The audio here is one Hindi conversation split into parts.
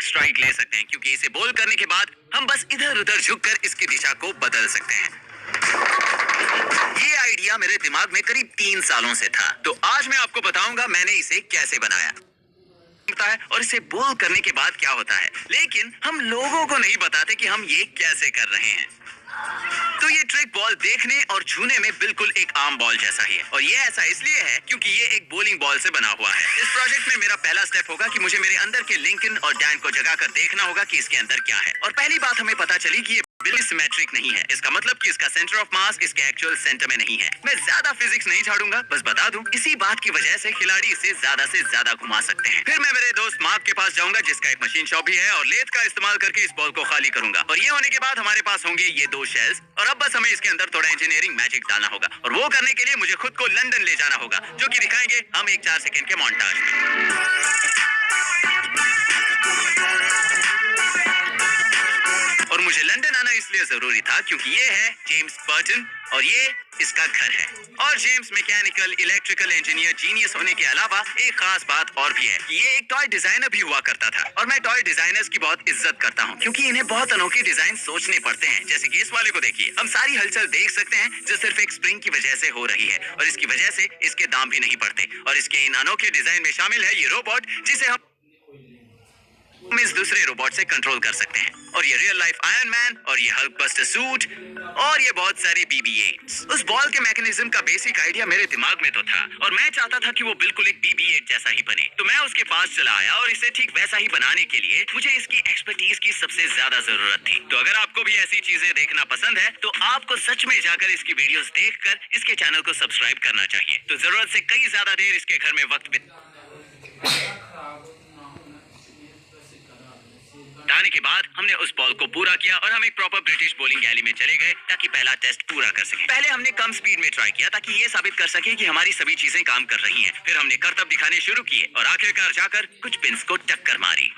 परफेक्ट स्ट्राइक ले सकते हैं, क्योंकि इसे बॉल करने के बाद हम बस इधर उधर झुककर इसकी दिशा को बदल सकते हैं। ये आइडिया मेरे दिमाग में करीब 3 सालों से था, तो आज मैं आपको बताऊंगा मैंने इसे कैसे बनाया है और इसे बॉल करने के बाद क्या होता है। लेकिन हम लोगों को नहीं बताते कि हम ये कैसे कर रहे हैं। तो ये ट्रिक बॉल देखने और छूने में बिल्कुल एक आम बॉल जैसा ही है, और ये ऐसा इसलिए है क्योंकि ये एक बॉलिंग बॉल से बना हुआ है। इस प्रोजेक्ट में मेरा पहला स्टेप होगा कि मुझे मेरे अंदर के लिंकन और डैन को जगाकर देखना होगा कि इसके अंदर क्या है। और पहली बात हमें पता चली कि ये बिल्कुल सिमेट्रिक नहीं है। इसका मतलब कि इसका सेंटर ऑफ मास इसके एक्चुअल सेंटर में नहीं है। मैं ज्यादा फिजिक्स नहीं झाड़ूंगा, बस बता दूं इसी बात की वजह से खिलाड़ी इसे से ज्यादा घुमा सकते हैं। फिर मैं मेरे दोस्त मार्क के पास जाऊंगा, जिसका एक मशीन शॉप भी है, और लेथ का इस्तेमाल करके इस बॉल को खाली करूंगा। और ये होने के बाद हमारे पास होंगे ये 2 शेल्स, और अब बस हमें इसके अंदर थोड़ा इंजीनियरिंग मैजिक डालना होगा। और वो करने के लिए मुझे खुद को लंदन ले जाना होगा, जो कि दिखाएंगे हम एक 4 सेकंड के मोन्टाज में। और मुझे लंदन आना इसलिए जरूरी था क्योंकि ये है जेम्स बर्टन और ये इसका घर है। और James mechanical electrical engineer genius होने के अलावा एक खास बात और भी है कि ये एक टॉय डिजाइनर भी हुआ करता था। और मैं टॉय डिजाइनर्स की बहुत इज्जत करता हूँ, क्योंकि इन्हें बहुत अनोखे डिजाइन सोचने पड़ते हैं। जैसे कि इस वाले को देखिए, हम सारी हलचल देख सकते हैं जो सिर्फ एक स्प्रिंग की वजह से हो रही है, और इसकी वजह से इसके दाम भी नहीं बढ़ते। और इसके इन अनोखे डिजाइन में शामिल है ये रोबोट, जिसे हम इस दूसरे रोबोट से कंट्रोल कर सकते हैं। और ये रियल लाइफ आयरन मैन, और ये हल्क बस्टर सूट, और ये बहुत सारे BB-8। उस बॉल के मैकेनिज्म का बेसिक आइडिया मेरे दिमाग में तो था, और मैं चाहता था कि वो बिल्कुल एक BB-8 जैसा ही बने। तो मैं उसके पास चला आया, और इसे ठीक वैसा ही बनाने के लिए मुझे इसकी एक्सपर्टीज की सबसे ज्यादा जरूरत थी। तो अगर आपको भी ऐसी चीजें देखना पसंद है, तो आपको सच में जाकर इसकी वीडियोस देखकर इसके चैनल को सब्सक्राइब करना चाहिए। तो जरूरत से कई ज्यादा देर इसके घर में वक्त बिताने के बाद हमने उस बॉल को पूरा किया, और हम एक प्रॉपर ब्रिटिश बॉलिंग गैली में चले गए ताकि पहला टेस्ट पूरा कर सके। पहले हमने कम स्पीड में ट्राई किया ताकि ये साबित कर सके कि हमारी सभी चीजें काम कर रही हैं। फिर हमने करतब दिखाने शुरू किए, और आखिरकार जाकर कुछ पिंस को टक्कर मारी।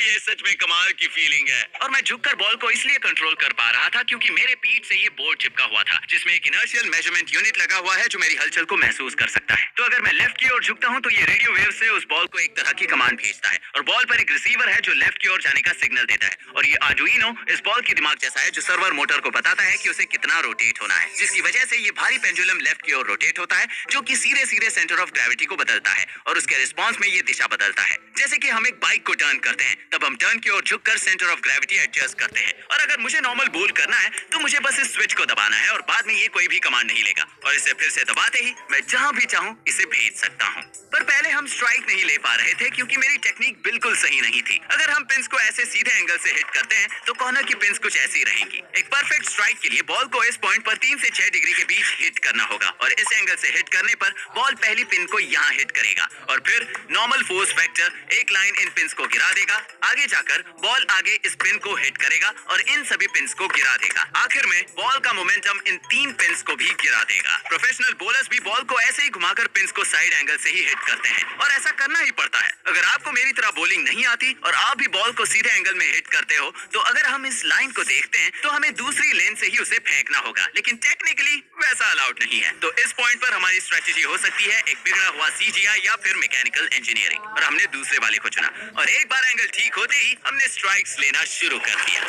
ये सच में कमाल की फीलिंग है। और मैं झुककर बॉल को इसलिए कंट्रोल कर पा रहा था क्योंकि मेरे पीठ से ये बोर्ड चिपका हुआ था, जिसमें एक इनर्शियल मेजरमेंट यूनिट लगा हुआ है जो मेरी हलचल को महसूस कर सकता है। तो अगर मैं लेफ्ट की ओर झुकता हूँ तो ये रेडियो वेव से उस बॉल को एक तरह की कमांड भेजता है, और बॉल पर एक रिसीवर है जो लेफ्ट की ओर जाने का सिग्नल देता है। और ये आर्डुइनो इस बॉल की दिमाग जैसा है, जो सर्वर मोटर को बताता है कि उसे कितना रोटेट होना है, जिसकी वजह से ये भारी पेंडुलम लेफ्ट की ओर रोटेट होता है, जो कि सीधे सीधे सेंटर ऑफ ग्रेविटी को बदलता है, और उसके रिस्पॉन्स में ये दिशा बदलता है। जैसे कि हम एक बाइक को टर्न करते हैं, तब हम टर्न की ओर झुककर सेंटर ऑफ ग्रेविटी एडजस्ट करते हैं। और अगर मुझे नॉर्मल बॉल करना है तो मुझे बस इस स्विच को दबाना है, और बाद में ये कोई भी कमांड नहीं लेगा, और इसे फिर से दबाते ही मैं जहां भी चाहूं इसे भेज सकता हूं। पर पहले हम स्ट्राइक नहीं ले पा रहे थे क्योंकि मेरी टेक्निक बिल्कुल सही नहीं थी। अगर हम पिंस को ऐसे सीधे एंगल से हिट करते हैं तो कॉर्नर की पिंस कुछ ऐसी रहेंगी। एक परफेक्ट स्ट्राइक के लिए बॉल को इस पॉइंट पर 3 से 6 डिग्री के बीच हिट करना होगा, और इस एंगल से हिट करने पर बॉल पहली पिन को यहाँ हिट करेगा, और फिर नॉर्मल फोर्स वेक्टर एक लाइन इन पिंस को गिरा देगा। आगे जाकर बॉल आगे इस पिन को हिट करेगा और इन सभी पिंस को गिरा देगा। आखिर में बॉल का मोमेंटम इन 3 पिंस को भी गिरा देगा। प्रोफेशनल बॉलर्स भी बॉल को ऐसे ही घुमाकर पिंस को साइड एंगल से ही हिट करते हैं, और ऐसा करना ही पड़ता है। अगर आपको मेरी तरह बॉलिंग नहीं आती और आप भी बॉल को सीधे एंगल में हिट करते हो, तो अगर हम इस लाइन को देखते हैं तो हमें दूसरी लेन से ही उसे फेंकना होगा, लेकिन टेक्निकली वैसा अलाउड नहीं है। तो इस पॉइंट पर हमारी स्ट्रेटेजी हो सकती है एक बिगड़ा हुआ CGI या फिर मैकेनिकल इंजीनियरिंग, और हमने दूसरे वाले को चुना, और एक बार एंगल ठीक होते ही हमने स्ट्राइक्स लेना शुरू कर दिया।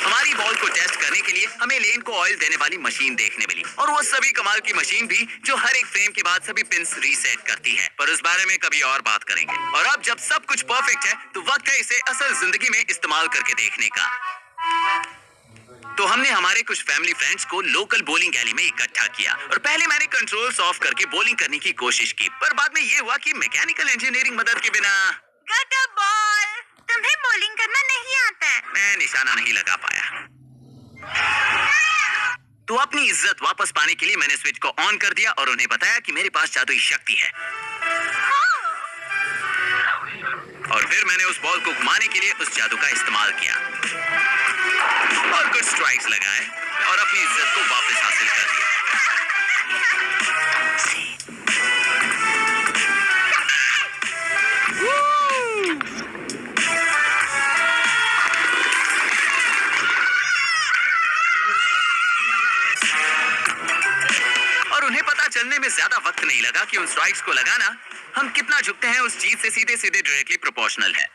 हमारी बॉल को टेस्ट करने के लिए हमें लेन को ऑयल देने वाली मशीन देखने मिली, और वो सभी कमाल की मशीन भी जो हर एक फ्रेम के बाद सभी पिंस रीसेट करती है। पर उस बारे में कभी और बात करेंगे। और अब जब सब कुछ परफेक्ट है तो वक्त है इसे असल जिंदगी में इस्तेमाल करके देखने का। तो हमने हमारे कुछ फैमिली फ्रेंड्स को लोकल बॉलिंग गैली में इकट्ठा किया, और पहले मैंने कंट्रोल्स ऑफ करके बॉलिंग करने की कोशिश की, पर बाद में ये हुआ कि मैकेनिकल इंजीनियरिंग मदद के बिना गट अ बॉल, तुम्हें बॉलिंग करना नहीं आता है। मैं निशाना नहीं लगा पाया। तो अपनी इज्जत वापस पाने के लिए मैंने स्विच को ऑन कर दिया और उन्हें बताया कि मेरे पास जादुई शक्ति है। और फिर मैंने उस बॉल को घुमाने के लिए उस जादू का इस्तेमाल किया, और कुछ स्ट्राइक्स लगाए, और अपनी इज्जत को वापस हासिल कर लिया। और उन्हें पता चलने में ज्यादा वक्त नहीं लगा कि उन स्ट्राइक्स को लगाना हम कितना झुकते हैं उस चीज से सीधे सीधे डायरेक्टली प्रोपोर्शनल है।